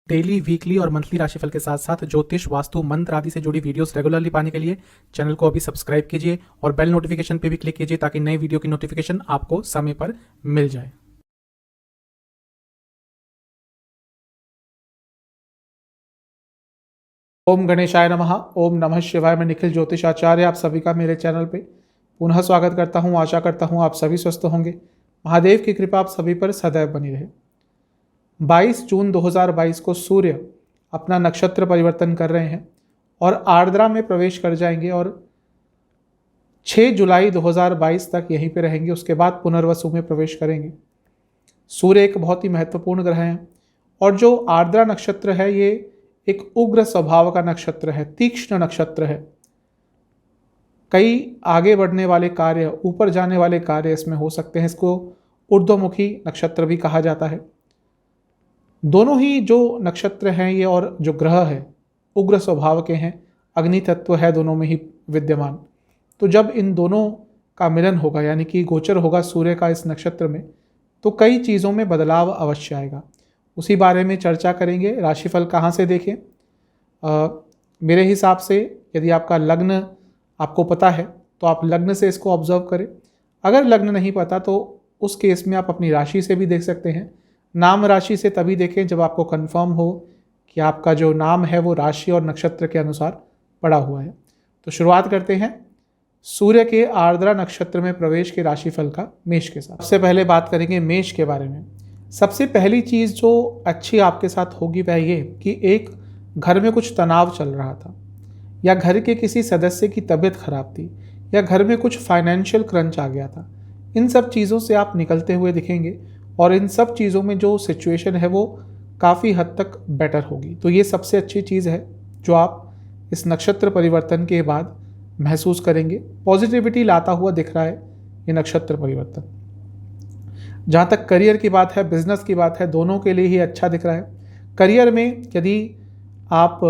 Daily, weekly और monthly राशिफल के साथ साथ ज्योतिष, वास्तु, मंत्र आदि से जुड़ी वीडियोस रेगुलरली पाने के लिए चैनल को अभी सब्सक्राइब कीजिए और बेल नोटिफिकेशन पे भी क्लिक कीजिए ताकि नई वीडियो की नोटिफिकेशन आपको समय पर मिल जाए। ओम गणेशाय नमः। ओम नमः शिवाय। मैं निखिल ज्योतिष आचार्य आप सभी का मेरे चैनल पे पुनः स्वागत करता हूँ। आशा करता हूँ आप सभी स्वस्थ होंगे। महादेव की कृपा आप सभी पर सदैव बनी रहे। 22 जून 2022 को सूर्य अपना नक्षत्र परिवर्तन कर रहे हैं और आर्द्रा में प्रवेश कर जाएंगे और 6 जुलाई 2022 तक यहीं पे रहेंगे। उसके बाद पुनर्वसु में प्रवेश करेंगे। सूर्य एक बहुत ही महत्वपूर्ण ग्रह है और जो आर्द्रा नक्षत्र है ये एक उग्र स्वभाव का नक्षत्र है, तीक्ष्ण नक्षत्र है। कई आगे बढ़ने वाले कार्य, ऊपर जाने वाले कार्य इसमें हो सकते हैं। इसको ऊर्ध्वमुखी नक्षत्र भी कहा जाता है। दोनों ही जो नक्षत्र हैं ये और जो ग्रह है उग्र स्वभाव के हैं, अग्नि तत्व है दोनों में ही विद्यमान। तो जब इन दोनों का मिलन होगा यानी कि गोचर होगा सूर्य का इस नक्षत्र में, तो कई चीज़ों में बदलाव अवश्य आएगा। उसी बारे में चर्चा करेंगे। राशिफल कहाँ से देखें? मेरे हिसाब से यदि आपका लग्न आपको पता है तो आप लग्न से इसको ऑब्जर्व करें। अगर लग्न नहीं पता तो उस केस में आप अपनी राशि से भी देख सकते हैं। नाम राशि से तभी देखें जब आपको कंफर्म हो कि आपका जो नाम है वो राशि और नक्षत्र के अनुसार पड़ा हुआ है। तो शुरुआत करते हैं सूर्य के आर्द्रा नक्षत्र में प्रवेश के राशिफल का मेष के साथ। सबसे पहले बात करेंगे मेष के बारे में। सबसे पहली चीज़ जो अच्छी आपके साथ होगी वह ये कि एक घर में कुछ तनाव चल रहा था या घर के किसी सदस्य की तबीयत खराब थी या घर में कुछ फाइनेंशियल क्रंच आ गया था। इन सब चीज़ों से आप निकलते हुए दिखेंगे और इन सब चीज़ों में जो सिचुएशन है वो काफ़ी हद तक बेटर होगी। तो ये सबसे अच्छी चीज़ है जो आप इस नक्षत्र परिवर्तन के बाद महसूस करेंगे। पॉजिटिविटी लाता हुआ दिख रहा है ये नक्षत्र परिवर्तन। जहाँ तक करियर की बात है, बिजनेस की बात है, दोनों के लिए ही अच्छा दिख रहा है। करियर में यदि आप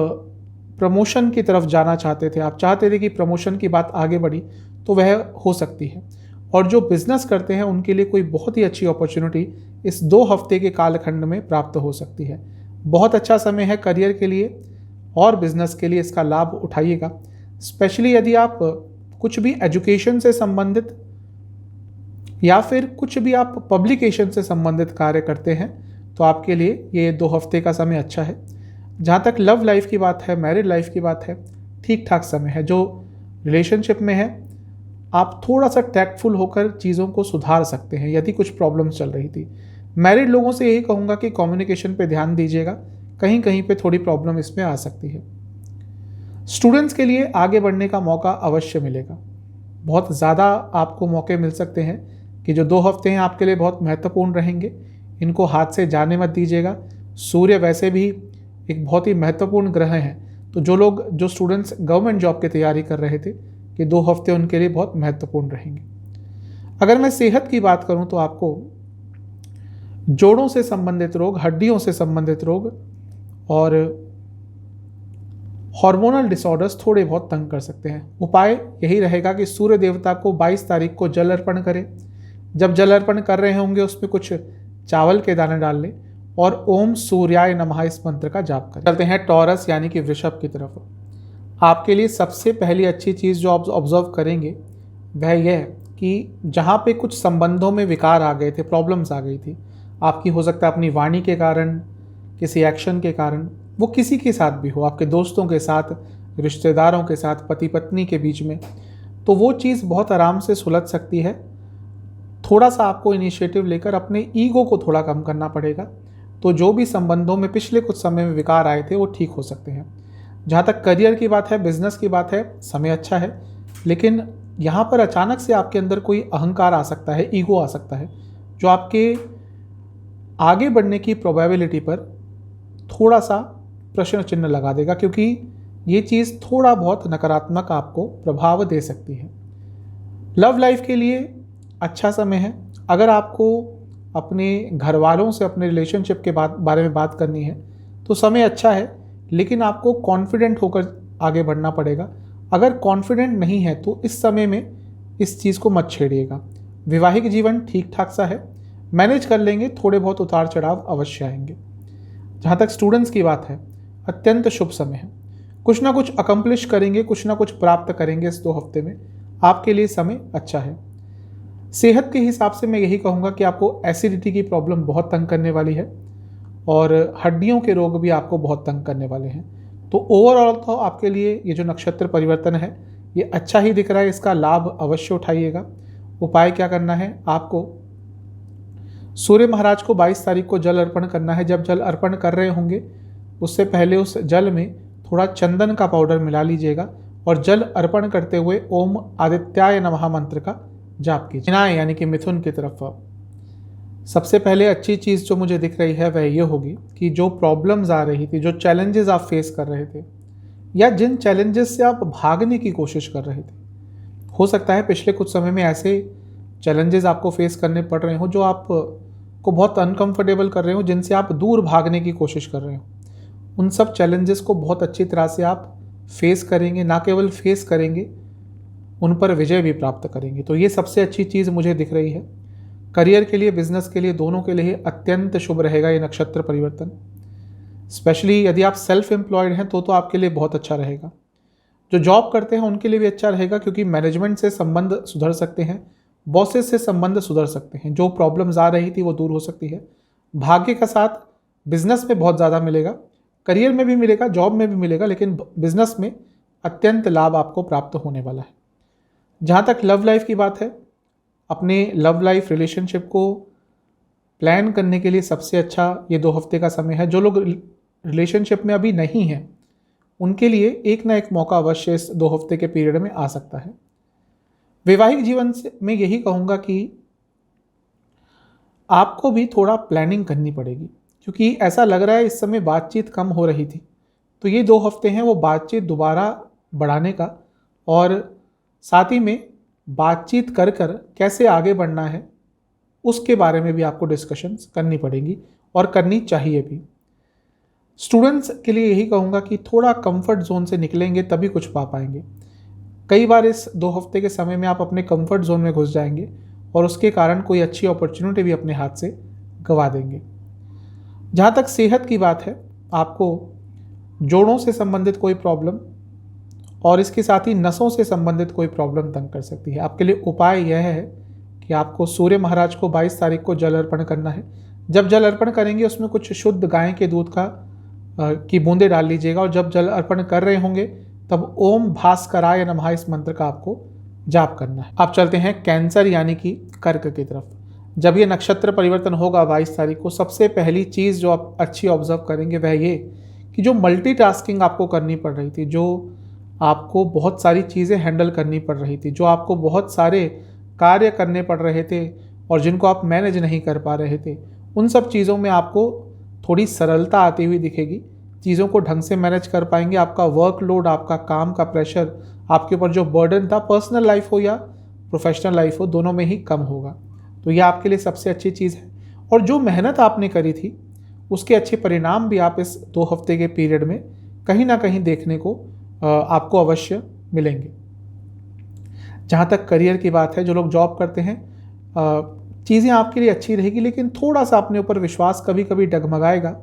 प्रमोशन की तरफ जाना चाहते थे, आप चाहते थे कि प्रमोशन की बात आगे बढ़ी, तो वह हो सकती है। और जो बिजनेस करते हैं उनके लिए कोई बहुत ही अच्छी अपॉर्चुनिटी इस 2 हफ्ते के कालखंड में प्राप्त हो सकती है। बहुत अच्छा समय है करियर के लिए और बिजनेस के लिए, इसका लाभ उठाइएगा। स्पेशली यदि आप कुछ भी एजुकेशन से संबंधित या फिर कुछ भी आप पब्लिकेशन से संबंधित कार्य करते हैं तो आपके लिए ये 2 हफ्ते का समय अच्छा है। जहाँ तक लव लाइफ की बात है, मैरिड लाइफ की बात है, ठीक ठाक समय है। जो रिलेशनशिप में है आप थोड़ा सा टैक्टफुल होकर चीज़ों को सुधार सकते हैं यदि कुछ प्रॉब्लम्स चल रही थी। मैरिड लोगों से यही कहूँगा कि कम्युनिकेशन पे ध्यान दीजिएगा, कहीं कहीं पे थोड़ी प्रॉब्लम इसमें आ सकती है। स्टूडेंट्स के लिए आगे बढ़ने का मौका अवश्य मिलेगा। बहुत ज़्यादा आपको मौके मिल सकते हैं कि जो 2 हफ्ते हैं आपके लिए बहुत महत्वपूर्ण रहेंगे। इनको हाथ से जाने मत दीजिएगा। सूर्य वैसे भी एक बहुत ही महत्वपूर्ण ग्रह हैं, तो जो स्टूडेंट्स गवर्नमेंट जॉब की तैयारी कर रहे थे कि 2 हफ्ते उनके लिए बहुत महत्वपूर्ण रहेंगे। अगर मैं सेहत की बात करूं तो आपको जोड़ों से संबंधित रोग, हड्डियों से संबंधित रोग और हार्मोनल डिसऑर्डर्स थोड़े बहुत तंग कर सकते हैं। उपाय यही रहेगा कि सूर्य देवता को 22 तारीख को जल अर्पण करें। जब जल अर्पण कर रहे होंगे उसमें कुछ चावल के दाने डाल लें और ओम सूर्याय नमः इस मंत्र का जाप करें। चलते हैं टॉरस यानी कि वृषभ की तरफ। आपके लिए सबसे पहली अच्छी चीज़ जो आप ऑब्जर्व करेंगे वह यह है कि जहाँ पे कुछ संबंधों में विकार आ गए थे, प्रॉब्लम्स आ गई थी, आपकी हो सकता है अपनी वाणी के कारण, किसी एक्शन के कारण, वो किसी के साथ भी हो, आपके दोस्तों के साथ, रिश्तेदारों के साथ, पति पत्नी के बीच में, तो वो चीज़ बहुत आराम से सुलझ सकती है। थोड़ा सा आपको इनिशिएटिव लेकर अपने ईगो को थोड़ा कम करना पड़ेगा। तो जो भी संबंधों में पिछले कुछ समय में विकार आए थे वो ठीक हो सकते हैं। जहाँ तक करियर की बात है, बिजनेस की बात है, समय अच्छा है, लेकिन यहाँ पर अचानक से आपके अंदर कोई अहंकार आ सकता है, ईगो आ सकता है, जो आपके आगे बढ़ने की प्रोबेबिलिटी पर थोड़ा सा प्रश्न चिन्ह लगा देगा, क्योंकि ये चीज़ थोड़ा बहुत नकारात्मक आपको प्रभाव दे सकती है। लव लाइफ के लिए अच्छा समय है। अगर आपको अपने घर वालों से अपने रिलेशनशिप के बारे में बात करनी है तो समय अच्छा है, लेकिन आपको कॉन्फिडेंट होकर आगे बढ़ना पड़ेगा। अगर कॉन्फिडेंट नहीं है तो इस समय में इस चीज़ को मत छेड़िएगा। वैवाहिक जीवन ठीक ठाक सा है, मैनेज कर लेंगे, थोड़े बहुत उतार चढ़ाव अवश्य आएंगे। जहाँ तक स्टूडेंट्स की बात है, अत्यंत शुभ समय है। कुछ ना कुछ अकम्प्लिश करेंगे, कुछ ना कुछ प्राप्त करेंगे इस 2 हफ्ते में। आपके लिए समय अच्छा है। सेहत के हिसाब से मैं यही कहूँगा कि आपको एसिडिटी की प्रॉब्लम बहुत तंग करने वाली है और हड्डियों के रोग भी आपको बहुत तंग करने वाले हैं। तो ओवरऑल तो आपके लिए ये जो नक्षत्र परिवर्तन है ये अच्छा ही दिख रहा है, इसका लाभ अवश्य उठाइएगा। उपाय क्या करना है, आपको सूर्य महाराज को 22 तारीख को जल अर्पण करना है। जब जल अर्पण कर रहे होंगे उससे पहले उस जल में थोड़ा चंदन का पाउडर मिला लीजिएगा और जल अर्पण करते हुए ओम आदित्याय नमः मंत्र का जाप कीजिए। मीना यानी कि मिथुन की तरफ सबसे पहले अच्छी चीज़ जो मुझे दिख रही है वह ये होगी कि जो प्रॉब्लम्स आ रही थी, जो चैलेंजेस आप फेस कर रहे थे या जिन चैलेंजेस से आप भागने की कोशिश कर रहे थे, हो सकता है पिछले कुछ समय में ऐसे चैलेंजेस आपको फेस करने पड़ रहे हो जो आप को बहुत अनकंफर्टेबल कर रहे हो, जिनसे आप दूर भागने की कोशिश कर रहे हो। उन सब चैलेंजेस को बहुत अच्छी तरह से आप फेस करेंगे, ना केवल फेस करेंगे, उन पर विजय भी प्राप्त करेंगे। तो ये सबसे अच्छी चीज़ मुझे दिख रही है। करियर के लिए, बिजनेस के लिए, दोनों के लिए अत्यंत शुभ रहेगा ये नक्षत्र परिवर्तन। स्पेशली यदि आप सेल्फ एम्प्लॉयड हैं तो आपके लिए बहुत अच्छा रहेगा। जो जॉब करते हैं उनके लिए भी अच्छा रहेगा, क्योंकि मैनेजमेंट से संबंध सुधर सकते हैं, बॉसेस से संबंध सुधर सकते हैं। जो प्रॉब्लम्स आ रही थी वो दूर हो सकती है। भाग्य का साथ बिजनेस में बहुत ज़्यादा मिलेगा, करियर में भी मिलेगा, जॉब में भी मिलेगा, लेकिन बिजनेस में अत्यंत लाभ आपको प्राप्त होने वाला है। जहाँ तक लव लाइफ की बात है, अपने लव लाइफ रिलेशनशिप को प्लान करने के लिए सबसे अच्छा ये 2 हफ्ते का समय है। जो लोग रिलेशनशिप में अभी नहीं हैं उनके लिए एक ना एक मौका अवश्य इस 2 हफ्ते के पीरियड में आ सकता है। वैवाहिक जीवन से मैं यही कहूँगा कि आपको भी थोड़ा प्लानिंग करनी पड़ेगी, क्योंकि ऐसा लग रहा है इस समय बातचीत कम हो रही थी। तो ये 2 हफ्ते हैं वो बातचीत दोबारा बढ़ाने का, और साथ ही में बातचीत कर कैसे आगे बढ़ना है उसके बारे में भी आपको डिस्कशंस करनी पड़ेंगी और करनी चाहिए भी। स्टूडेंट्स के लिए यही कहूँगा कि थोड़ा कंफर्ट जोन से निकलेंगे तभी कुछ पा पाएंगे। कई बार इस 2 हफ्ते के समय में आप अपने कंफर्ट जोन में घुस जाएंगे और उसके कारण कोई अच्छी अपॉर्चुनिटी भी अपने हाथ से गंवा देंगे। जहाँ तक सेहत की बात है, आपको जोड़ों से संबंधित कोई प्रॉब्लम और इसके साथ ही नसों से संबंधित कोई प्रॉब्लम तंग कर सकती है। आपके लिए उपाय यह है कि आपको सूर्य महाराज को 22 तारीख को जल अर्पण करना है। जब जल अर्पण करेंगे उसमें कुछ शुद्ध गाय के दूध की बूंदें डाल लीजिएगा, और जब जल अर्पण कर रहे होंगे तब ओम भास्कराय नमः इस मंत्र का आपको जाप करना है। आप चलते हैं कैंसर यानी कि कर्क की तरफ। जब ये नक्षत्र परिवर्तन होगा 22 तारीख को, सबसे पहली चीज़ जो आप अच्छी ऑब्जर्व करेंगे वह ये कि जो मल्टीटास्किंग आपको करनी पड़ रही थी, जो आपको बहुत सारी चीज़ें हैंडल करनी पड़ रही थी, जो आपको बहुत सारे कार्य करने पड़ रहे थे और जिनको आप मैनेज नहीं कर पा रहे थे, उन सब चीज़ों में आपको थोड़ी सरलता आती हुई दिखेगी। चीज़ों को ढंग से मैनेज कर पाएंगे। आपका वर्कलोड, आपका काम का प्रेशर, आपके ऊपर जो बर्डन था, पर्सनल लाइफ हो या प्रोफेशनल लाइफ हो, दोनों में ही कम होगा। तो ये आपके लिए सबसे अच्छी चीज़ है। और जो मेहनत आपने करी थी उसके अच्छे परिणाम भी आप इस 2 हफ्ते के पीरियड में कहीं ना कहीं देखने को आपको अवश्य मिलेंगे। जहाँ तक करियर की बात है, जो लोग जॉब करते हैं, चीज़ें आपके लिए अच्छी रहेगी, लेकिन थोड़ा सा अपने ऊपर विश्वास कभी कभी डगमगाएगा।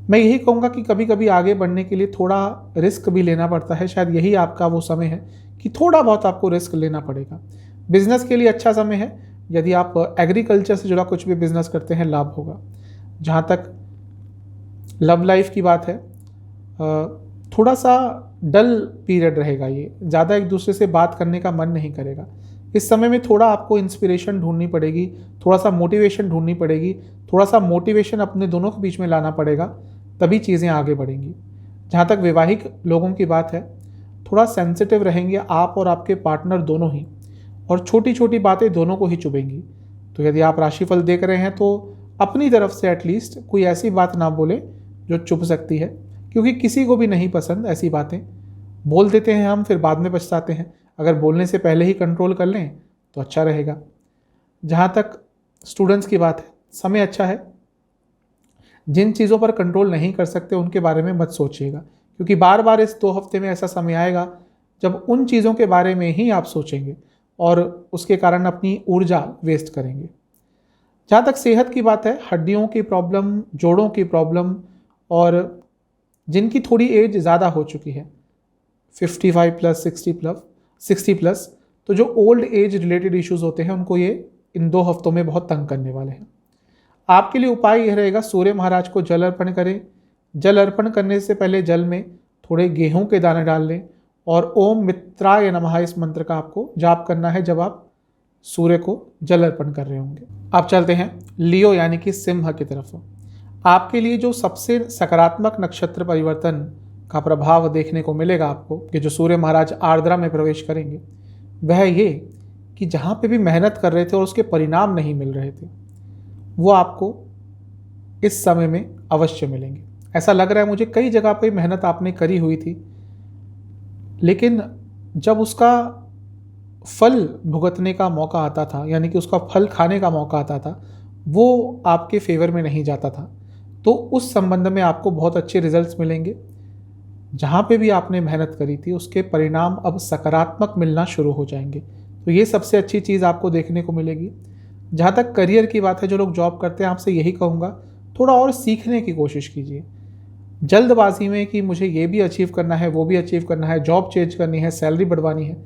मैं यही कहूँगा कि कभी कभी आगे बढ़ने के लिए थोड़ा रिस्क भी लेना पड़ता है। शायद यही आपका वो समय है कि थोड़ा बहुत आपको रिस्क लेना पड़ेगा। बिजनेस के लिए अच्छा समय है। यदि आप एग्रीकल्चर से जुड़ा कुछ भी बिजनेस करते हैं, लाभ होगा। जहाँ तक लव लाइफ की बात है, थोड़ा सा डल पीरियड रहेगा। ये ज़्यादा एक दूसरे से बात करने का मन नहीं करेगा। इस समय में थोड़ा आपको इंस्पिरेशन ढूंढनी पड़ेगी, थोड़ा सा मोटिवेशन ढूंढनी पड़ेगी, थोड़ा सा मोटिवेशन अपने दोनों के बीच में लाना पड़ेगा, तभी चीज़ें आगे बढ़ेंगी। जहाँ तक वैवाहिक लोगों की बात है, थोड़ा सेंसिटिव रहेंगे आप और आपके पार्टनर दोनों ही, और छोटी छोटी बातें दोनों को ही चुभेंगी। तो यदि आप राशिफल देख रहे हैं तो अपनी तरफ से एटलीस्ट कोई ऐसी बात ना बोले जो चुभ सकती है, क्योंकि किसी को भी नहीं पसंद ऐसी बातें। बोल देते हैं हम, फिर बाद में पछताते हैं। अगर बोलने से पहले ही कंट्रोल कर लें तो अच्छा रहेगा। जहाँ तक स्टूडेंट्स की बात है, समय अच्छा है। जिन चीज़ों पर कंट्रोल नहीं कर सकते उनके बारे में मत सोचिएगा, क्योंकि बार बार इस 2 हफ्ते में ऐसा समय आएगा जब उन चीज़ों के बारे में ही आप सोचेंगे और उसके कारण अपनी ऊर्जा वेस्ट करेंगे। जहाँ तक सेहत की बात है, हड्डियों की प्रॉब्लम, जोड़ों की प्रॉब्लम, और जिनकी थोड़ी एज ज़्यादा हो चुकी है 55 प्लस 60 प्लस, तो जो ओल्ड एज रिलेटेड इश्यूज होते हैं उनको ये इन 2 हफ्तों में बहुत तंग करने वाले हैं। आपके लिए उपाय यह रहेगा, सूर्य महाराज को जल अर्पण करें। जल अर्पण करने से पहले जल में थोड़े गेहूं के दाने डाल लें और ओम मित्राय नमः इस मंत्र का आपको जाप करना है जब आप सूर्य को जल अर्पण कर रहे होंगे। आप चलते हैं लियो यानी कि सिंह की तरफ। आपके लिए जो सबसे सकारात्मक नक्षत्र परिवर्तन का प्रभाव देखने को मिलेगा आपको कि जो सूर्य महाराज आर्द्रा में प्रवेश करेंगे, वह ये कि जहाँ पे भी मेहनत कर रहे थे और उसके परिणाम नहीं मिल रहे थे, वो आपको इस समय में अवश्य मिलेंगे। ऐसा लग रहा है मुझे कई जगह पे मेहनत आपने करी हुई थी, लेकिन जब उसका फल भुगतने का मौका आता था, यानी कि उसका फल खाने का मौका आता था, वो आपके फेवर में नहीं जाता था। तो उस संबंध में आपको बहुत अच्छे रिजल्ट्स मिलेंगे। जहाँ पे भी आपने मेहनत करी थी उसके परिणाम अब सकारात्मक मिलना शुरू हो जाएंगे। तो ये सबसे अच्छी चीज़ आपको देखने को मिलेगी। जहाँ तक करियर की बात है, जो लोग जॉब करते हैं, आपसे यही कहूँगा थोड़ा और सीखने की कोशिश कीजिए। जल्दबाजी में कि मुझे ये भी अचीव करना है, वो भी अचीव करना है, जॉब चेंज करनी है, सैलरी बढ़वानी है,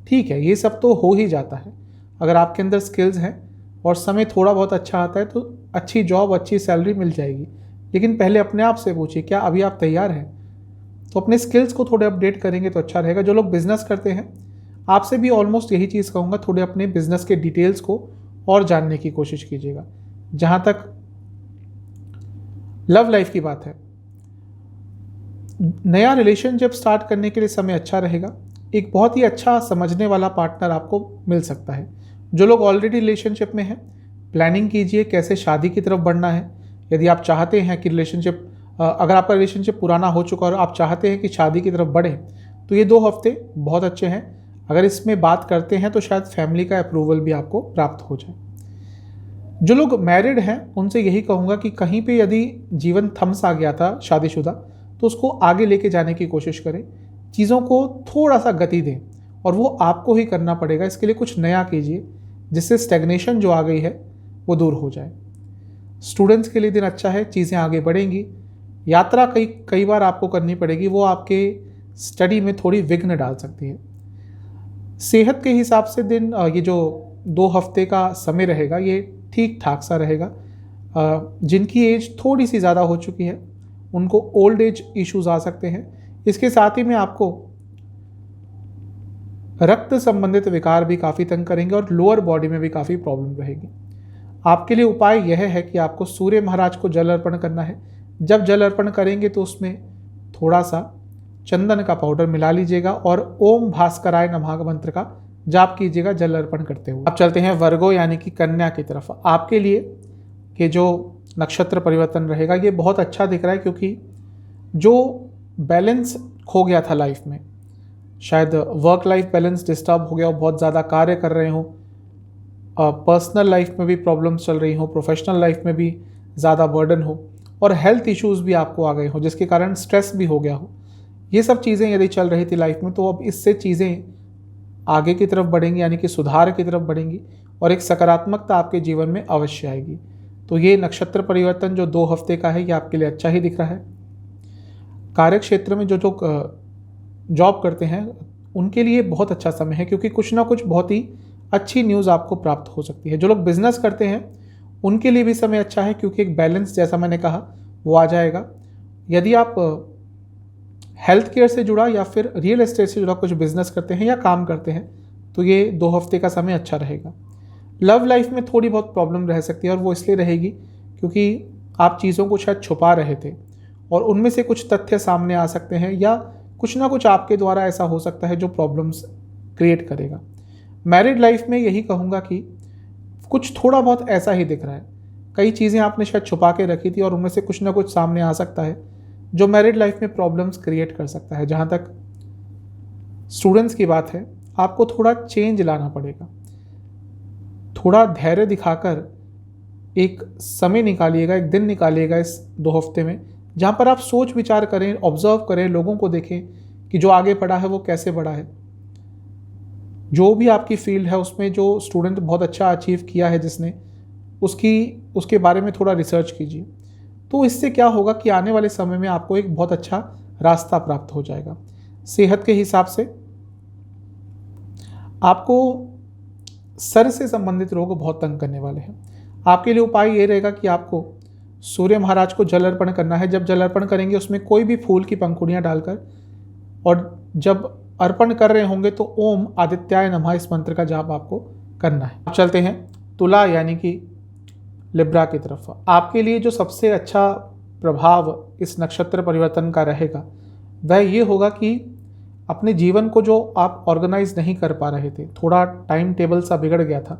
ठीक है, ये सब तो हो ही जाता है। अगर आपके अंदर स्किल्स हैं और समय थोड़ा बहुत अच्छा आता है तो अच्छी जॉब, अच्छी सैलरी मिल जाएगी। लेकिन पहले अपने आप से पूछिए, क्या अभी आप तैयार हैं? तो अपने स्किल्स को थोड़े अपडेट करेंगे तो अच्छा रहेगा। जो लोग बिजनेस करते हैं, आपसे भी ऑलमोस्ट यही चीज़ कहूँगा, थोड़े अपने बिजनेस के डिटेल्स को और जानने की कोशिश कीजिएगा। जहाँ तक लव लाइफ की बात है, नया रिलेशनशिप स्टार्ट करने के लिए समय अच्छा रहेगा। एक बहुत ही अच्छा समझने वाला पार्टनर आपको मिल सकता है। जो लोग ऑलरेडी रिलेशनशिप में हैं, प्लानिंग कीजिए कैसे शादी की तरफ बढ़ना है। यदि आप चाहते हैं कि अगर आपका रिलेशनशिप पुराना हो चुका और आप चाहते हैं कि शादी की तरफ बढ़े, तो ये 2 हफ्ते बहुत अच्छे हैं। अगर इसमें बात करते हैं तो शायद फैमिली का अप्रूवल भी आपको प्राप्त हो जाए। जो लोग मैरिड हैं उनसे यही कहूँगा कि कहीं पे यदि जीवन थम सा गया था शादीशुदा, तो उसको आगे लेके जाने की कोशिश करें। चीज़ों को थोड़ा सा गति दें और वो आपको ही करना पड़ेगा। इसके लिए कुछ नया कीजिए जिससे स्टैग्नेशन जो आ गई है वो दूर हो जाए। स्टूडेंट्स के लिए दिन अच्छा है, चीज़ें आगे बढ़ेंगी। यात्रा कई बार आपको करनी पड़ेगी, वो आपके स्टडी में थोड़ी विघ्न डाल सकती है। सेहत के हिसाब से दिन ये जो 2 हफ्ते का समय रहेगा ये ठीक ठाक सा रहेगा। जिनकी एज थोड़ी सी ज़्यादा हो चुकी है उनको ओल्ड एज इश्यूज आ सकते हैं। इसके साथ ही में आपको रक्त संबंधित विकार भी काफ़ी तंग करेंगे और लोअर बॉडी में भी काफ़ी प्रॉब्लम रहेगी। आपके लिए उपाय यह है कि आपको सूर्य महाराज को जल अर्पण करना है। जब जल अर्पण करेंगे तो उसमें थोड़ा सा चंदन का पाउडर मिला लीजिएगा और ओम भास्कराय नमः मंत्र का जाप कीजिएगा जल अर्पण करते हुए। अब चलते हैं वर्गो यानी कि कन्या की तरफ। आपके लिए ये जो नक्षत्र परिवर्तन रहेगा ये बहुत अच्छा दिख रहा है, क्योंकि जो बैलेंस खो गया था लाइफ में, शायद वर्क लाइफ बैलेंस डिस्टर्ब हो गया हो, बहुत ज़्यादा कार्य कर रहे हो, पर्सनल लाइफ में भी प्रॉब्लम्स चल रही हो, प्रोफेशनल लाइफ में भी ज़्यादा बर्डन हो और हेल्थ इश्यूज़ भी आपको आ गए हो जिसके कारण स्ट्रेस भी हो गया हो। ये सब चीज़ें यदि चल रही थी लाइफ में, तो अब इससे चीज़ें आगे की तरफ बढ़ेंगी, यानी कि सुधार की तरफ बढ़ेंगी और एक सकारात्मकता आपके जीवन में अवश्य आएगी। तो ये नक्षत्र परिवर्तन जो 2 हफ्ते का है ये आपके लिए अच्छा ही दिख रहा है। कार्य क्षेत्र में जो जॉब करते हैं उनके लिए बहुत अच्छा समय है, क्योंकि कुछ ना कुछ बहुत ही अच्छी न्यूज़ आपको प्राप्त हो सकती है। जो लोग बिजनेस करते हैं उनके लिए भी समय अच्छा है, क्योंकि एक बैलेंस जैसा मैंने कहा वो आ जाएगा। यदि आप हेल्थ केयर से जुड़ा या फिर रियल एस्टेट से जुड़ा कुछ बिजनेस करते हैं या काम करते हैं तो ये 2 हफ्ते का समय अच्छा रहेगा। लव लाइफ में थोड़ी बहुत प्रॉब्लम रह सकती है और वो इसलिए रहेगी क्योंकि आप चीज़ों को शायद छुपा रहे थे और उनमें से कुछ तथ्य सामने आ सकते हैं या कुछ ना कुछ आपके द्वारा ऐसा हो सकता है जो प्रॉब्लम्स क्रिएट करेगा। मैरिड लाइफ में यही कहूँगा कि कुछ थोड़ा बहुत ऐसा ही दिख रहा है। कई चीज़ें आपने शायद छुपा के रखी थी और उनमें से कुछ ना कुछ सामने आ सकता है जो मैरिड लाइफ में प्रॉब्लम्स क्रिएट कर सकता है। जहाँ तक स्टूडेंट्स की बात है, आपको थोड़ा चेंज लाना पड़ेगा। थोड़ा धैर्य दिखाकर एक समय निकालिएगा, एक दिन निकालिएगा इस 2 हफ्ते में, जहाँ पर आप सोच विचार करें, ऑब्जर्व करें, लोगों को देखें कि जो आगे बढ़ा है वो कैसे बढ़ा है। जो भी आपकी फील्ड है उसमें जो स्टूडेंट बहुत अच्छा अचीव किया है जिसने, उसके बारे में थोड़ा रिसर्च कीजिए। तो इससे क्या होगा कि आने वाले समय में आपको एक बहुत अच्छा रास्ता प्राप्त हो जाएगा। सेहत के हिसाब से आपको सर से संबंधित रोग बहुत तंग करने वाले हैं। आपके लिए उपाय ये रहेगा कि आपको सूर्य महाराज को जल अर्पण करना है। जब जल अर्पण करेंगे उसमें कोई भी फूल की पंखुड़ियाँ डालकर, और जब अर्पण कर रहे होंगे तो ओम आदित्याय नमः इस मंत्र का जाप आपको करना है। अब चलते हैं तुला यानी कि लिब्रा की तरफ। आपके लिए जो सबसे अच्छा प्रभाव इस नक्षत्र परिवर्तन का रहेगा वह ये होगा कि अपने जीवन को जो आप ऑर्गेनाइज नहीं कर पा रहे थे, थोड़ा टाइम टेबल सा बिगड़ गया था,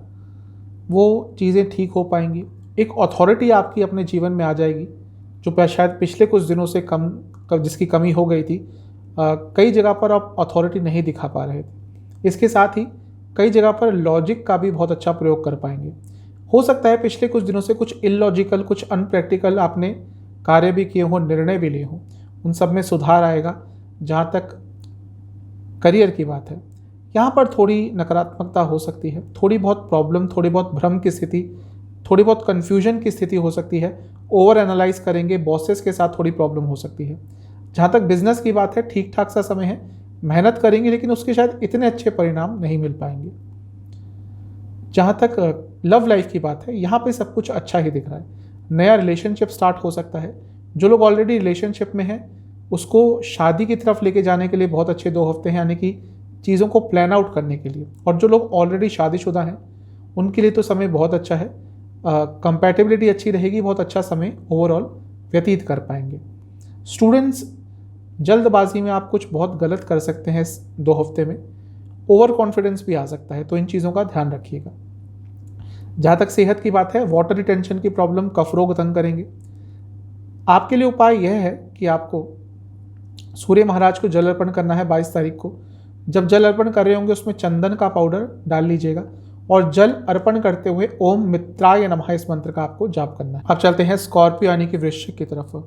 वो चीज़ें ठीक हो पाएंगी। एक अथॉरिटी आपकी अपने जीवन में आ जाएगी जो शायद पिछले कुछ दिनों से जिसकी कमी हो गई थी। कई जगह पर आप अथॉरिटी नहीं दिखा पा रहे थे। इसके साथ ही कई जगह पर लॉजिक का भी बहुत अच्छा प्रयोग कर पाएंगे। हो सकता है पिछले कुछ दिनों से कुछ इलॉजिकल, कुछ अनप्रैक्टिकल आपने कार्य भी किए हों, निर्णय भी लिए हों, उन सब में सुधार आएगा। जहाँ तक करियर की बात है, यहाँ पर थोड़ी नकारात्मकता हो सकती है, थोड़ी बहुत प्रॉब्लम, थोड़ी बहुत भ्रम की स्थिति, थोड़ी बहुत कन्फ्यूजन की स्थिति हो सकती है। ओवर एनालाइज करेंगे, बॉसेस के साथ थोड़ी प्रॉब्लम हो सकती है। जहाँ तक बिजनेस की बात है, ठीक ठाक सा समय है, मेहनत करेंगे लेकिन उसके शायद इतने अच्छे परिणाम नहीं मिल पाएंगे। जहाँ तक लव लाइफ की बात है, यहाँ पे सब कुछ अच्छा ही दिख रहा है। नया रिलेशनशिप स्टार्ट हो सकता है। जो लोग ऑलरेडी रिलेशनशिप में हैं उसको शादी की तरफ लेके जाने के लिए बहुत अच्छे 2 हफ्ते हैं, यानी कि चीज़ों को प्लान आउट करने के लिए। और जो लोग ऑलरेडी शादीशुदा हैं उनके लिए तो समय बहुत अच्छा है। कंपैटिबिलिटी अच्छी रहेगी, बहुत अच्छा समय ओवरऑल व्यतीत कर पाएंगे। स्टूडेंट्स, जल्दबाजी में आप कुछ बहुत गलत कर सकते हैं इस 2 हफ्ते में। ओवर कॉन्फिडेंस भी आ सकता है, तो इन चीज़ों का ध्यान रखिएगा। जहाँ तक सेहत की बात है, वाटर रिटेंशन की प्रॉब्लम, कफ रोग तंग करेंगे। आपके लिए उपाय यह है कि आपको सूर्य महाराज को जल अर्पण करना है 22 तारीख को। जब जल अर्पण कर रहे होंगे उसमें चंदन का पाउडर डाल लीजिएगा और जल अर्पण करते हुए ओम मित्राय नमः इस मंत्र का आपको जाप करना है। अब चलते हैं स्कॉर्पियो यानी कि वृश्चिक की तरफ।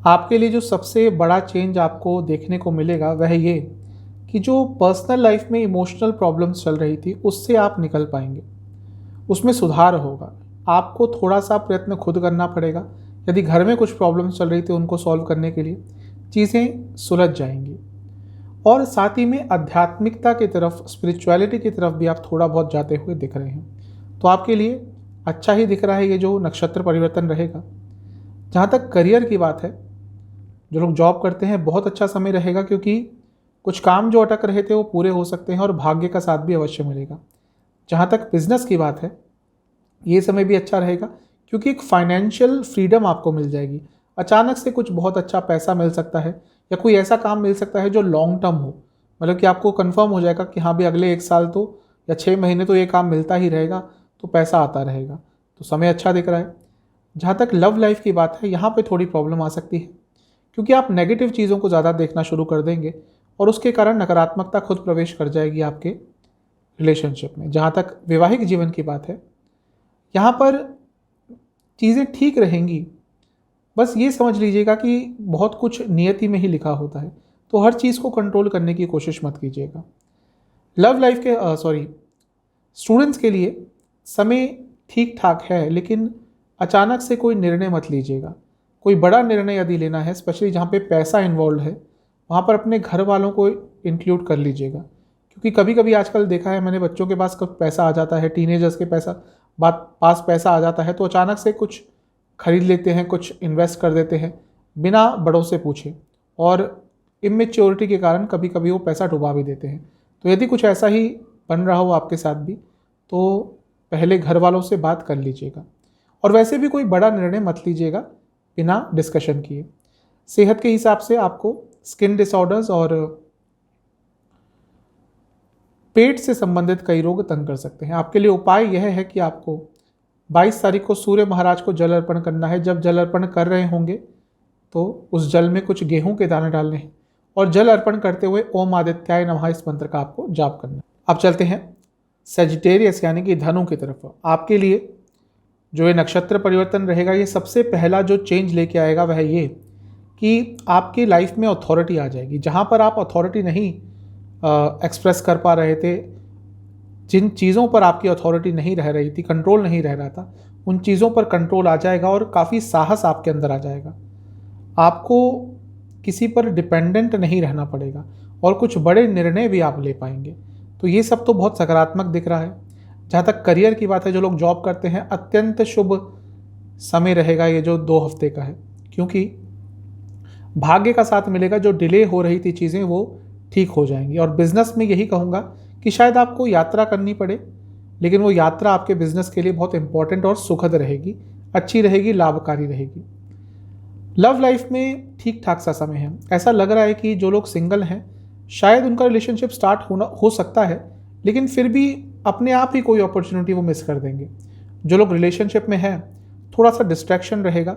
आपके लिए जो सबसे बड़ा चेंज आपको देखने को मिलेगा वह ये कि जो पर्सनल लाइफ में इमोशनल प्रॉब्लम्स चल रही थी उससे आप निकल पाएंगे, उसमें सुधार होगा। आपको थोड़ा सा प्रयत्न खुद करना पड़ेगा। यदि घर में कुछ प्रॉब्लम्स चल रही थी उनको सॉल्व करने के लिए चीज़ें सुलझ जाएंगी। और साथ ही में आध्यात्मिकता की तरफ, स्पिरिचुअलिटी की तरफ भी आप थोड़ा बहुत जाते हुए दिख रहे हैं, तो आपके लिए अच्छा ही दिख रहा है ये जो नक्षत्र परिवर्तन रहेगा। जहाँ तक करियर की बात है, जो लोग जॉब करते हैं बहुत अच्छा समय रहेगा, क्योंकि कुछ काम जो अटक रहे थे वो पूरे हो सकते हैं और भाग्य का साथ भी अवश्य मिलेगा। जहाँ तक बिजनेस की बात है, ये समय भी अच्छा रहेगा क्योंकि एक फाइनेंशियल फ्रीडम आपको मिल जाएगी। अचानक से कुछ बहुत अच्छा पैसा मिल सकता है या कोई ऐसा काम मिल सकता है जो लॉन्ग टर्म हो, मतलब कि आपको कंफर्म हो जाएगा कि हाँ भी अगले 1 साल तो या 6 महीने तो ये काम मिलता ही रहेगा, तो पैसा आता रहेगा। तो समय अच्छा दिख रहा है। जहाँ तक लव लाइफ की बात है, यहाँ पे थोड़ी प्रॉब्लम आ सकती है क्योंकि आप नेगेटिव चीज़ों को ज़्यादा देखना शुरू कर देंगे और उसके कारण नकारात्मकता खुद प्रवेश कर जाएगी आपके रिलेशनशिप में। जहाँ तक वैवाहिक जीवन की बात है, यहाँ पर चीज़ें ठीक रहेंगी। बस ये समझ लीजिएगा कि बहुत कुछ नियति में ही लिखा होता है, तो हर चीज़ को कंट्रोल करने की कोशिश मत कीजिएगा। लव लाइफ के स्टूडेंट्स के लिए समय ठीक ठाक है, लेकिन अचानक से कोई निर्णय मत लीजिएगा। कोई बड़ा निर्णय यदि लेना है, स्पेशली जहाँ पे पैसा इन्वॉल्व है, वहाँ पर अपने घर वालों को इंक्लूड कर लीजिएगा। क्योंकि कभी कभी आजकल देखा है मैंने, बच्चों के पास कब पैसा आ जाता है, टीनेजर्स के पास पैसा आ जाता है तो अचानक से कुछ खरीद लेते हैं, कुछ इन्वेस्ट कर देते हैं बिना बड़ों से पूछे, और इमेच्योरिटी के कारण कभी कभी वो पैसा डुबा भी देते हैं। तो यदि कुछ ऐसा ही बन रहा हो आपके साथ भी, तो पहले घर वालों से बात कर लीजिएगा। और वैसे भी कोई बड़ा निर्णय मत लीजिएगा बिना डिस्कशन किए। सेहत के हिसाब से आपको स्किन डिसऑर्डर्स और पेट से संबंधित कई रोग तंग कर सकते हैं। आपके लिए उपाय यह है कि आपको 22 तारीख को सूर्य महाराज को जल अर्पण करना है। जब जल अर्पण कर रहे होंगे तो उस जल में कुछ गेहूं के दाने डालने हैं और जल अर्पण करते हुए ओम आदित्याय नमः इस मंत्र का आपको जाप करना है। अब चलते हैं सेजिटेरियस यानी कि धनु की तरफ। आपके लिए जो ये नक्षत्र परिवर्तन रहेगा, ये सबसे पहला जो चेंज लेके आएगा वह ये कि आपकी लाइफ में अथॉरिटी आ जाएगी। जहाँ पर आप अथॉरिटी नहीं एक्सप्रेस कर पा रहे थे, जिन चीज़ों पर आपकी अथॉरिटी नहीं रह रही थी, कंट्रोल नहीं रह रहा था, उन चीज़ों पर कंट्रोल आ जाएगा और काफ़ी साहस आपके अंदर आ जाएगा। आपको किसी पर डिपेंडेंट नहीं रहना पड़ेगा और कुछ बड़े निर्णय भी आप ले पाएंगे। तो ये सब तो बहुत सकारात्मक दिख रहा है। जहाँ तक करियर की बात है, जो लोग जॉब करते हैं, अत्यंत शुभ समय रहेगा ये जो 2 हफ्ते का है, क्योंकि भाग्य का साथ मिलेगा। जो डिले हो रही थी चीज़ें वो ठीक हो जाएंगी। और बिजनेस में यही कहूँगा कि शायद आपको यात्रा करनी पड़े, लेकिन वो यात्रा आपके बिजनेस के लिए बहुत इंपॉर्टेंट और सुखद रहेगी, अच्छी रहेगी, लाभकारी रहेगी। लव लाइफ में ठीक ठाक सा समय है। ऐसा लग रहा है कि जो लोग सिंगल हैं शायद उनका रिलेशनशिप स्टार्ट हो सकता है, लेकिन फिर भी अपने आप ही कोई अपॉर्चुनिटी वो मिस कर देंगे। जो लोग रिलेशनशिप में हैं थोड़ा सा डिस्ट्रैक्शन रहेगा,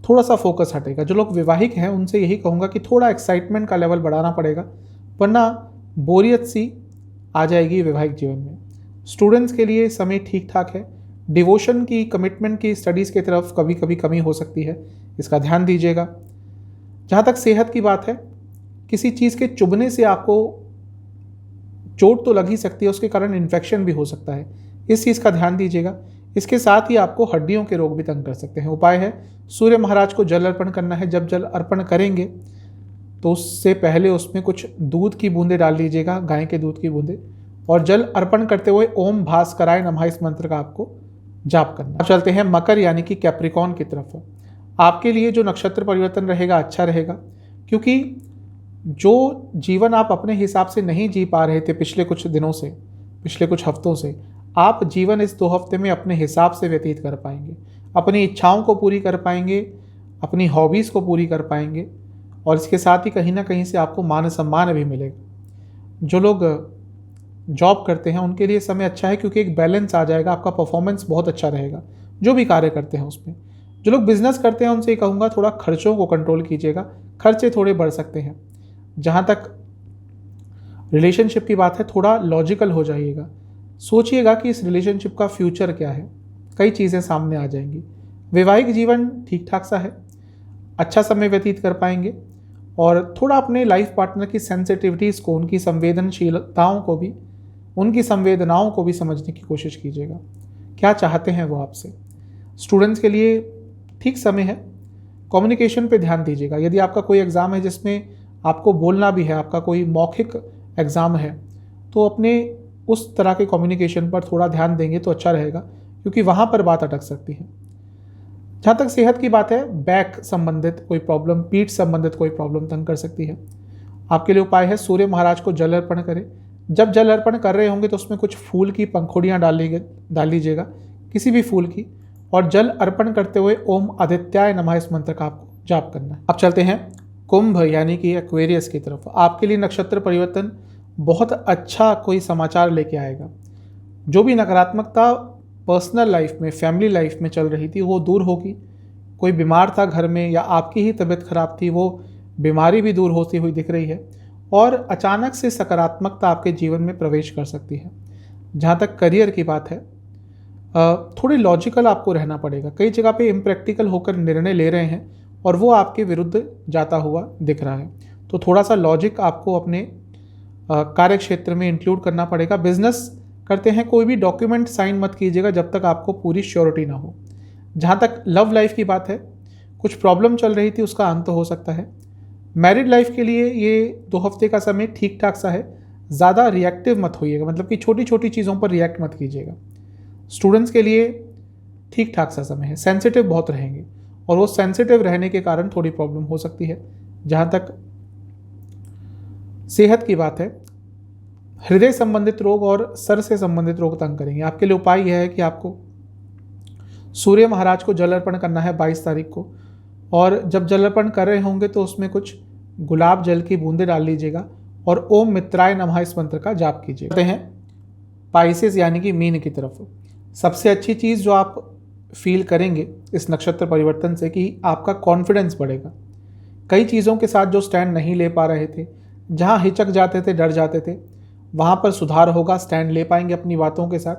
थोड़ा सा फोकस हटेगा। जो लोग विवाहिक हैं उनसे यही कहूँगा कि थोड़ा एक्साइटमेंट का लेवल बढ़ाना पड़ेगा, वरना बोरियत सी आ जाएगी वैवाहिक जीवन में। स्टूडेंट्स के लिए समय ठीक ठाक है। डिवोशन की, कमिटमेंट की, स्टडीज़ की तरफ कभी कभी कमी हो सकती है, इसका ध्यान दीजिएगा। जहाँ तक सेहत की बात है, किसी चीज़ के चुभने से आपको चोट तो लग ही सकती है, उसके कारण इन्फेक्शन भी हो सकता है, इस चीज़ का ध्यान दीजिएगा। इसके साथ ही आपको हड्डियों के रोग भी तंग कर सकते हैं। उपाय है सूर्य महाराज को जल अर्पण करना है। जब जल अर्पण करेंगे तो उससे पहले उसमें कुछ दूध की बूंदें डाल लीजिएगा, गाय के दूध की बूंदें, और जल अर्पण करते हुए ओम भास्कराय नमः इस मंत्र का आपको जाप करना। अब चलते हैं मकर यानी कि कैप्रिकॉन की तरफ। आपके लिए जो नक्षत्र परिवर्तन रहेगा अच्छा रहेगा, क्योंकि जो जीवन आप अपने हिसाब से नहीं जी पा रहे थे पिछले कुछ दिनों से, पिछले कुछ हफ्तों से, आप जीवन इस 2 हफ्ते में अपने हिसाब से व्यतीत कर पाएंगे। अपनी इच्छाओं को पूरी कर पाएंगे, अपनी हॉबीज़ को पूरी कर पाएंगे, और इसके साथ ही कहीं ना कहीं से आपको मान सम्मान भी मिलेगा। जो लोग जॉब करते हैं उनके लिए समय अच्छा है, क्योंकि एक बैलेंस आ जाएगा, आपका परफॉर्मेंस बहुत अच्छा रहेगा जो भी कार्य करते हैं उसमें। जो लोग बिजनेस करते हैं उनसे ये कहूँगा थोड़ा खर्चों को कंट्रोल कीजिएगा, खर्चे थोड़े बढ़ सकते हैं। जहाँ तक रिलेशनशिप की बात है, थोड़ा लॉजिकल हो जाइएगा, सोचिएगा कि इस रिलेशनशिप का फ्यूचर क्या है, कई चीज़ें सामने आ जाएंगी। वैवाहिक जीवन ठीक ठाक सा है, अच्छा समय व्यतीत कर पाएंगे, और थोड़ा अपने लाइफ पार्टनर की सेंसिटिविटीज़ को, उनकी संवेदनशीलताओं को भी, उनकी संवेदनाओं को भी समझने की कोशिश कीजिएगा, क्या चाहते हैं वो आपसे। स्टूडेंट्स के लिए ठीक समय है। कम्युनिकेशन पे ध्यान दीजिएगा। यदि आपका कोई एग्ज़ाम है जिसमें आपको बोलना भी है, आपका कोई मौखिक एग्ज़ाम है, तो अपने उस तरह के कम्युनिकेशन पर थोड़ा ध्यान देंगे तो अच्छा रहेगा, क्योंकि वहाँ पर बात अटक सकती है। जहाँ तक सेहत की बात है, बैक संबंधित कोई प्रॉब्लम, पीठ संबंधित कोई प्रॉब्लम तंग कर सकती है। आपके लिए उपाय है सूर्य महाराज को जल अर्पण करें। जब जल अर्पण कर रहे होंगे तो उसमें कुछ फूल की पंखुड़ियाँ डाल लीजिएगा, किसी भी फूल की, और जल अर्पण करते हुए ओम आदित्याय नमः इस मंत्र का आपको जाप करना है। अब चलते हैं कुंभ यानी कि एक्वेरियस की तरफ। आपके लिए नक्षत्र परिवर्तन बहुत अच्छा कोई समाचार लेके आएगा। जो भी नकारात्मकता पर्सनल लाइफ में, फैमिली लाइफ में चल रही थी वो दूर होगी। कोई बीमार था घर में या आपकी ही तबीयत खराब थी, वो बीमारी भी दूर होती हुई दिख रही है, और अचानक से सकारात्मकता आपके जीवन में प्रवेश कर सकती है। जहाँ तक करियर की बात है, थोड़ी लॉजिकल आपको रहना पड़ेगा। कई जगह पे इम्प्रैक्टिकल होकर निर्णय ले रहे हैं और वो आपके विरुद्ध जाता हुआ दिख रहा है, तो थोड़ा सा लॉजिक आपको अपने कार्य क्षेत्र में इंक्लूड करना पड़ेगा। बिजनेस करते हैं, कोई भी डॉक्यूमेंट साइन मत कीजिएगा जब तक आपको पूरी श्योरिटी ना हो। जहाँ तक लव लाइफ की बात है, कुछ प्रॉब्लम चल रही थी, उसका अंत हो सकता है। मैरिड लाइफ के लिए ये 2 हफ्ते का समय ठीक ठाक सा है। ज़्यादा रिएक्टिव मत होइएगा, मतलब कि छोटी छोटी चीज़ों पर रिएक्ट मत कीजिएगा। स्टूडेंट्स के लिए ठीक ठाक सा समय है। सेंसिटिव बहुत रहेंगे, और वो सेंसिटिव रहने के कारण थोड़ी प्रॉब्लम हो सकती है। जहाँ तक सेहत की बात है, हृदय संबंधित रोग और सर से संबंधित रोग तंग करेंगे। आपके लिए उपाय यह है कि आपको सूर्य महाराज को जल अर्पण करना है 22 तारीख को, और जब जल अर्पण कर रहे होंगे तो उसमें कुछ गुलाब जल की बूंदें डाल लीजिएगा और ओम मित्राय नमः इस मंत्र का जाप कीजिएगा। हैं पाइसेस यानी कि मीन की तरफ। सबसे अच्छी चीज़ जो आप फील करेंगे इस नक्षत्र परिवर्तन से कि आपका कॉन्फिडेंस बढ़ेगा। कई चीज़ों के साथ जो स्टैंड नहीं ले पा रहे थे, जहाँ हिचक जाते थे, डर जाते थे, वहाँ पर सुधार होगा, स्टैंड ले पाएंगे अपनी बातों के साथ।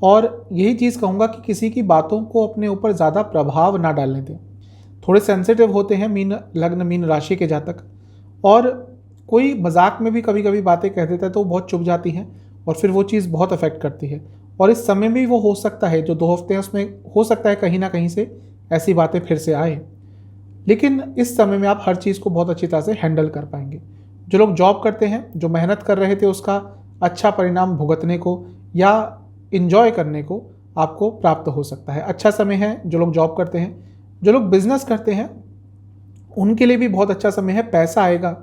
और यही चीज़ कहूँगा कि किसी की बातों को अपने ऊपर ज़्यादा प्रभाव ना डालने दें। थोड़े सेंसिटिव होते हैं मीन लग्न, मीन राशि के जातक, और कोई मजाक में भी कभी कभी बातें कह देता है तो बहुत चुभ जाती हैं और फिर वो चीज़ बहुत अफेक्ट करती है। और इस समय में वो हो सकता है, जो 2 हफ्ते हैं उसमें हो सकता है कहीं ना कहीं से ऐसी बातें फिर से आए, लेकिन इस समय में आप हर चीज़ को बहुत अच्छी तरह से हैंडल कर पाएंगे। जो लोग जॉब करते हैं, जो मेहनत कर रहे थे, उसका अच्छा परिणाम भुगतने को या इंजॉय करने को आपको प्राप्त हो सकता है। अच्छा समय है जो लोग जॉब करते हैं। जो लोग बिजनेस करते हैं उनके लिए भी बहुत अच्छा समय है, पैसा आएगा।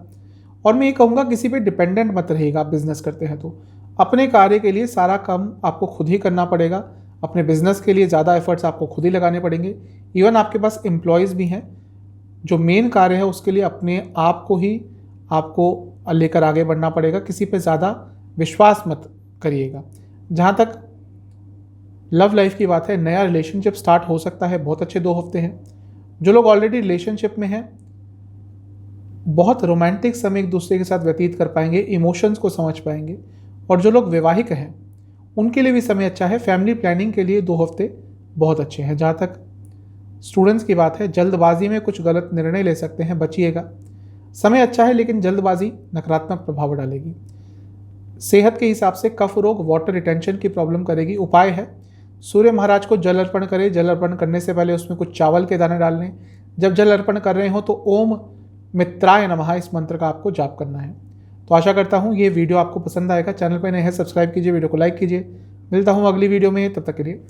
और मैं ये कहूँगा किसी पे डिपेंडेंट मत रहिएगा। आप बिजनेस करते हैं तो अपने कार्य के लिए सारा काम आपको खुद ही करना पड़ेगा। अपने बिजनेस के लिए ज़्यादा एफर्ट्स आपको खुद ही लगाने पड़ेंगे। इवन आपके पास एम्प्लॉयज़ भी हैं, जो मेन कार्य है उसके लिए अपने आप को ही आपको लेकर आगे बढ़ना पड़ेगा। किसी पे ज़्यादा विश्वास मत करिएगा। जहाँ तक लव लाइफ की बात है, नया रिलेशनशिप स्टार्ट हो सकता है, बहुत अच्छे 2 हफ्ते हैं। जो लोग ऑलरेडी रिलेशनशिप में हैं, बहुत रोमांटिक समय एक दूसरे के साथ व्यतीत कर पाएंगे, इमोशंस को समझ पाएंगे। और जो लोग वैवाहिक हैं उनके लिए भी समय अच्छा है। फैमिली प्लानिंग के लिए 2 हफ्ते बहुत अच्छे हैं। जहाँ तक स्टूडेंट्स की बात है, जल्दबाजी में कुछ गलत निर्णय ले सकते हैं, बचिएगा। समय अच्छा है लेकिन जल्दबाजी नकारात्मक प्रभाव डालेगी। सेहत के हिसाब से कफ रोग, वाटर रिटेंशन की प्रॉब्लम करेगी। उपाय है, सूर्य महाराज को जल अर्पण करें। जल अर्पण करने से पहले उसमें कुछ चावल के दाने डाल लें। जब जल अर्पण कर रहे हो तो ओम मित्राय नमः इस मंत्र का आपको जाप करना है। तो आशा करता हूँ ये वीडियो आपको पसंद आएगा। चैनल पर नए हैं, सब्सक्राइब कीजिए, वीडियो को लाइक कीजिए। मिलता हूँ अगली वीडियो में, तब तक के लिए